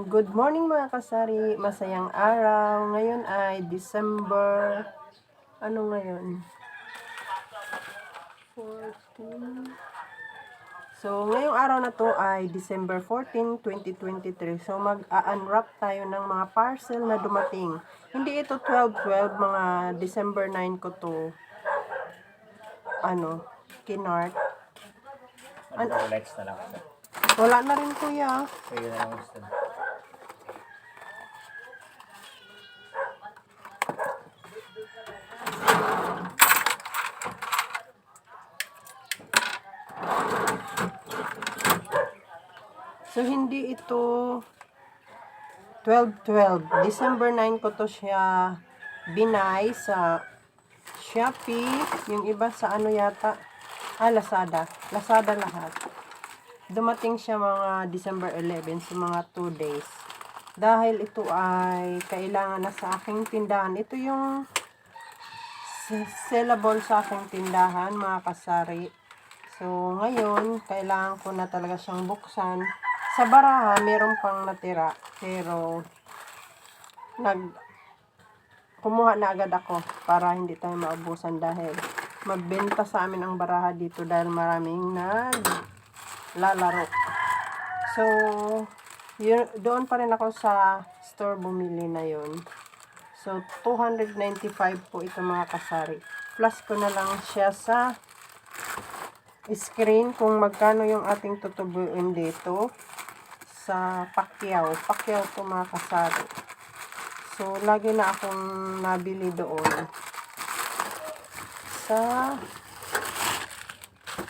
Good morning mga kasari, masayang araw. Ngayon ay December, ano ngayon? 14. So, ngayong araw na to ay December 14, 2023. So, mag-unwrap tayo ng mga parcel na dumating. Hindi ito 12-12, mga December 9 ko to, kinart. Relax na lang. Wala na rin kuya. So, yun na lang gusto. So, hindi ito 12-12. December 9 ko to siya binay sa Shopee. Yung iba sa ano yata? Lazada. Lazada lahat. Dumating siya mga December 11, so mga 2 days. Dahil ito ay kailangan na sa aking tindahan. Ito yung sellable sa aking tindahan, mga kasari. So, ngayon, kailangan ko na talaga siyang buksan. Sa baraha, meron pang natira. Pero, kumuha na agad ako para hindi tayo maubusan dahil magbenta sa amin ang baraha dito dahil maraming naglalaro. So, doon pa rin ako sa store bumili na yon. So, 295 po ito mga kasari. Plus ko na lang siya sa screen kung magkano yung ating tutubuin dito sa Pacquiao. Pacquiao to mga kasari. So, lagi na akong nabili doon sa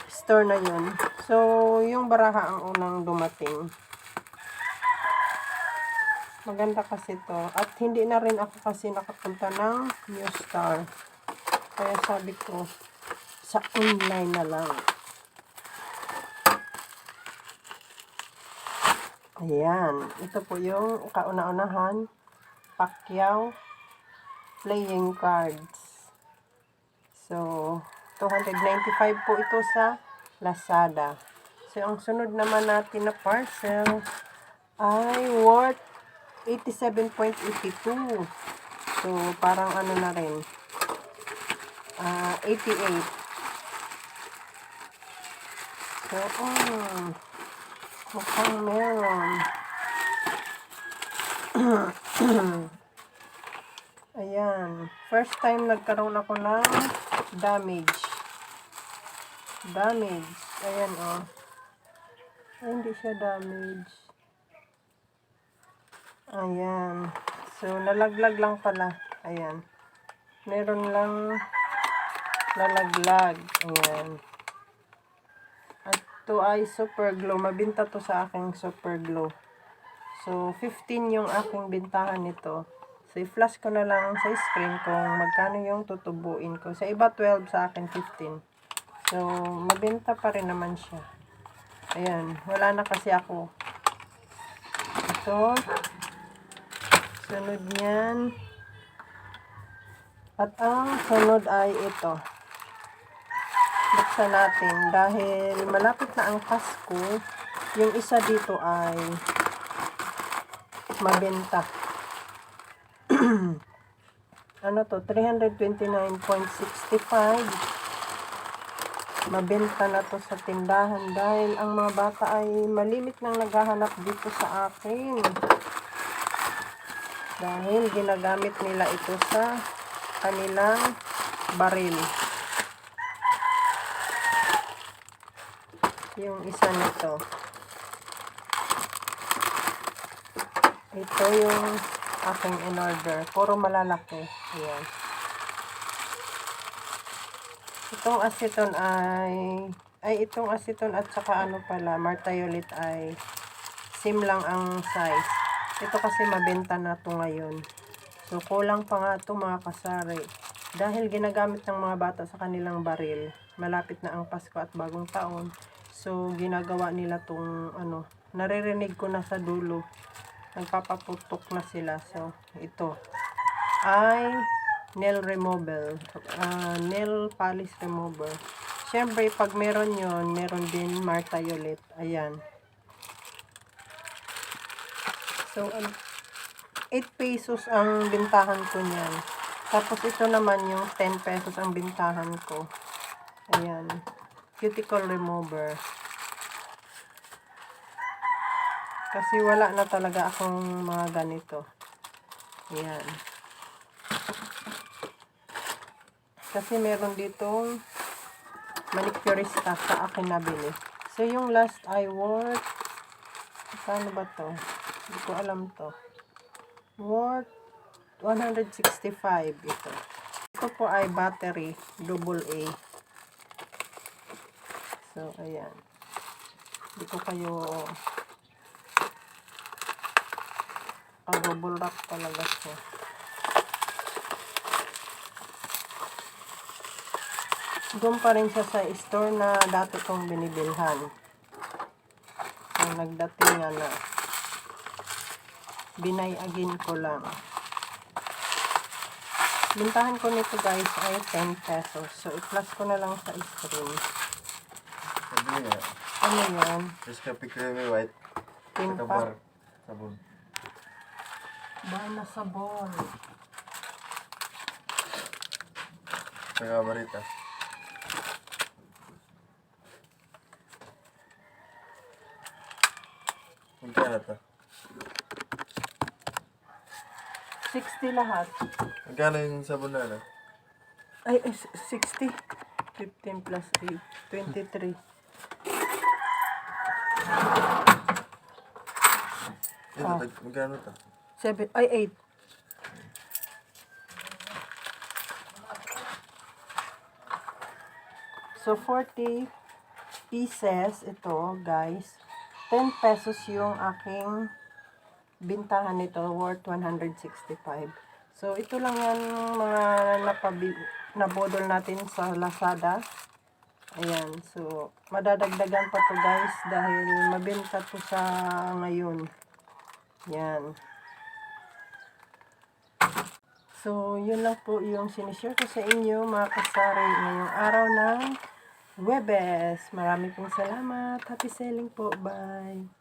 store na yun. So, yung baraha ang unang dumating. Maganda kasi to. At hindi na rin ako kasi nakapunta ng New Star. Kaya sabi ko, sa online na lang. Ayan. Ito po yung kauna-unahan. Pacquiao playing cards. So, 295 po ito sa Lazada. So, ang sunod naman natin na parcel ay worth 87.82. So, parang ano na rin. 88. So, mukhang meron. Ayan. First time nagkaroon ako ng damage. Ayan, oh. Ay, hindi siya damage. Ayan. So, nalaglag lang pala. Ayan. Meron lang nalaglag. Ayan. At ito ay super glue. Mabinta to sa aking super glue. So, 15 yung aking bintahan nito. So, i-flash ko na lang sa screen kung magkano yung tutubuin ko. Sa iba 12, sa akin 15. So, mabenta pa rin naman siya. Ayan. Wala na kasi ako. Ito. Sunod niyan. At ang sunod ay ito. Buksan natin. Dahil malapit na ang Pasko, yung isa dito ay mabenta. Ano to? 329.65. Mabenta na to sa tindahan dahil ang mga bata ay malimit nang naghahanap dito sa akin. Dahil ginagamit nila ito sa kanilang baril. Yung isa nito. Ito yung aking in-order. Puro malalaki. Ayan. Itong aceton itong aceton at saka martiolit ay same lang ang size. Ito kasi mabenta na to ngayon. So, kulang pa nga to mga kasari. Dahil ginagamit ng mga bata sa kanilang baril. Malapit na ang Pasko at bagong taon. So, ginagawa nila tong naririnig ko na sa dulo. Nagpapaputok na sila. So, ito ay nail remover. Nail polish remover. Siyempre, pag meron yon, meron din martiolit. Ayan. So, 8 pesos ang bintahan ko niyan. Tapos, ito naman yung 10 pesos ang bintahan ko. Ayan. Cuticle remover. Kasi wala na talaga akong mga ganito. Ayan. Kasi meron ditong manicurista sa akin nabili. So, yung last ay worth, paano ba to? Hindi ko alam to. Worth 165 ito. Ito po ay battery AA. So, ayan. Hindi ko kayo double wrap talaga siya. Doon pa rin siya sa store na dati kong binibilhan. Ang nagdatingan na. Binayagin ko lang. Bintahan ko nito guys ay 10 pesos. So, i-plus ko na lang sa screen. Sabi niya, Ano yan? Nescafe Creamy White. Timpa. Kabar. Sabon. Bahay na sabon. Saka Marita. Magkano to? 60 lahat. Magkano yung sabon na ano? Ay, 60. 15 plus 8. 23. Ito, Oh. magkano to? 7. Ay, 8. So, 40 pieces ito, guys. 10 pesos yung aking bintahan nito, worth 165. So, ito lang yan mga nabodol natin sa Lazada. Ayan, so, madadagdagan pa to guys dahil mabenta to sa ngayon. Yan. So, yun lang po yung sinishare ko sa inyo mga kasari ngayong araw ng Huwebes. Maraming pong salamat. Happy selling po. Bye.